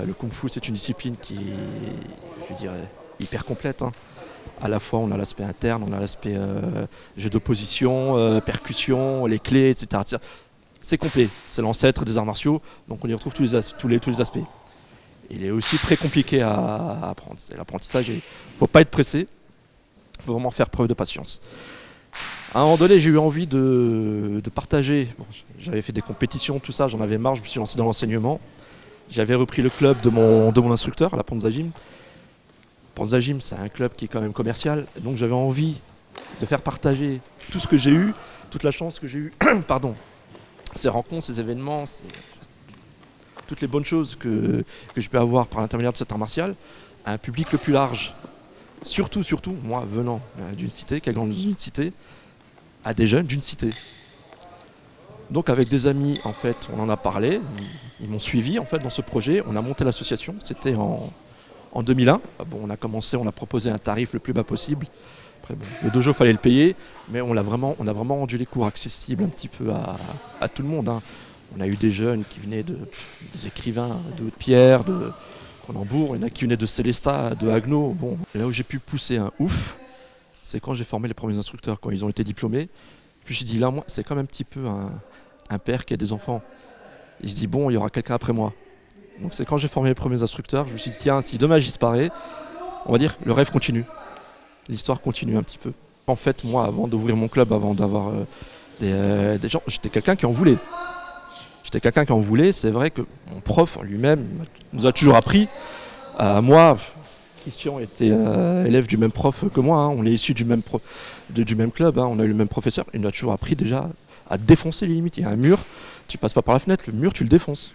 Le kung-fu, c'est une discipline qui est, je dirais, hyper complète. À la fois, on a l'aspect interne, on a l'aspect jeu d'opposition, percussion, les clés, etc. C'est complet, c'est l'ancêtre des arts martiaux, donc on y retrouve tous les aspects. Il est aussi très compliqué à apprendre. C'est l'apprentissage, il ne faut pas être pressé, il faut vraiment faire preuve de patience. À un moment donné, j'ai eu envie de partager. Bon, j'avais fait des compétitions, tout ça, j'en avais marre, je me suis lancé dans l'enseignement. J'avais repris le club de mon instructeur, la Panza Gym. Panza Gym, c'est un club qui est quand même commercial, donc j'avais envie de faire partager tout ce que j'ai eu, toute la chance que j'ai eue, pardon, ces rencontres, ces événements, toutes les bonnes choses que je peux avoir par l'intermédiaire de cet art martial, à un public le plus large. Surtout, moi venant d'une cité, qui a grandi dans une cité, à des jeunes d'une cité. Donc avec des amis, en fait, on en a parlé, ils m'ont suivi en fait dans ce projet, on a monté l'association, c'était en 2001. Bon, on a commencé, on a proposé un tarif le plus bas possible. Après, bon, le dojo, fallait le payer, mais on a vraiment rendu les cours accessibles un petit peu à tout le monde. On a eu des jeunes qui venaient des écrivains de Haute-Pierre, de Cronenbourg, il y en a qui venaient de Célestat, de Haguenau. Bon, là où j'ai pu pousser un ouf, c'est quand j'ai formé les premiers instructeurs, quand ils ont été diplômés. Puis je me suis dit, là, moi, c'est comme un petit peu un père qui a des enfants. Il se dit, bon, il y aura quelqu'un après moi. Donc c'est quand j'ai formé les premiers instructeurs, je me suis dit, tiens, si demain je disparais, on va dire, le rêve continue. L'histoire continue un petit peu. En fait, moi, avant d'ouvrir mon club, avant d'avoir des gens, j'étais quelqu'un qui en voulait. C'est vrai que mon prof en lui-même nous a toujours appris. Moi, Christian était élève du même prof que moi, on est issu du même club, on a eu le même professeur. Il nous a toujours appris déjà à défoncer les limites. Il y a un mur, tu passes pas par la fenêtre, le mur tu le défonces.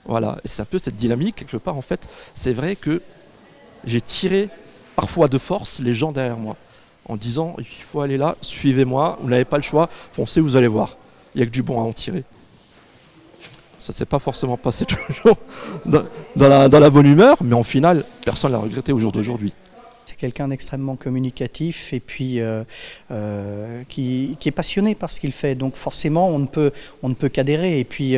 Voilà, et c'est un peu cette dynamique, quelque part en fait. C'est vrai que j'ai tiré parfois de force les gens derrière moi, en disant il faut aller là, suivez-moi, vous n'avez pas le choix, foncez, vous allez voir. Il n'y a que du bon à en tirer. Ça ne s'est pas forcément passé toujours dans la bonne humeur, mais en final, personne ne l'a regretté au jour d'aujourd'hui. C'est quelqu'un d'extrêmement communicatif et puis qui est passionné par ce qu'il fait. Donc forcément, on ne peut qu'adhérer. Et puis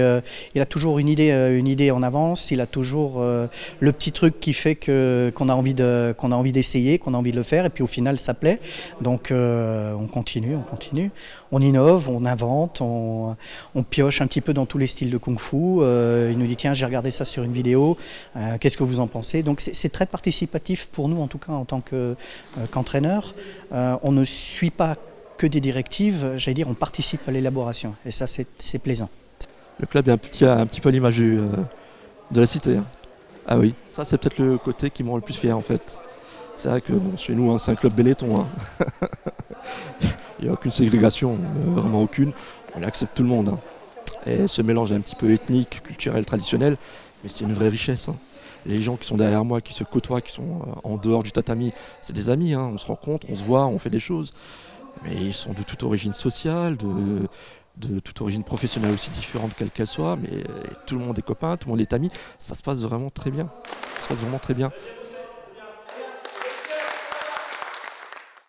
il a toujours une idée en avance. Il a toujours le petit truc qui fait qu'on a envie d'essayer, qu'on a envie de le faire. Et puis au final, ça plaît. Donc on continue. On innove, on invente, on pioche un petit peu dans tous les styles de kung-fu. Il nous dit tiens, j'ai regardé ça sur une vidéo. Qu'est-ce que vous en pensez? Donc c'est très participatif pour nous, en tout cas en tant qu'entraîneur. On ne suit pas que des directives, j'allais dire, on participe à l'élaboration. Et ça, c'est plaisant. Le club est un petit peu à l'image de la cité. Ah oui, ça c'est peut-être le côté qui me rend le plus fier en fait. C'est vrai que bon, chez nous, c'est un club Benetton. Il n'y a aucune ségrégation, vraiment aucune. On accepte tout le monde. Et ce mélange est un petit peu ethnique, culturel, traditionnel, mais c'est une vraie richesse. Les gens qui sont derrière moi, qui se côtoient, qui sont en dehors du tatami, c'est des amis. On se rencontre, on se voit, on fait des choses. Mais ils sont de toute origine sociale, de toute origine professionnelle aussi différente quelle qu'elle soit. Mais tout le monde est copain, tout le monde est ami. Ça se passe vraiment très bien.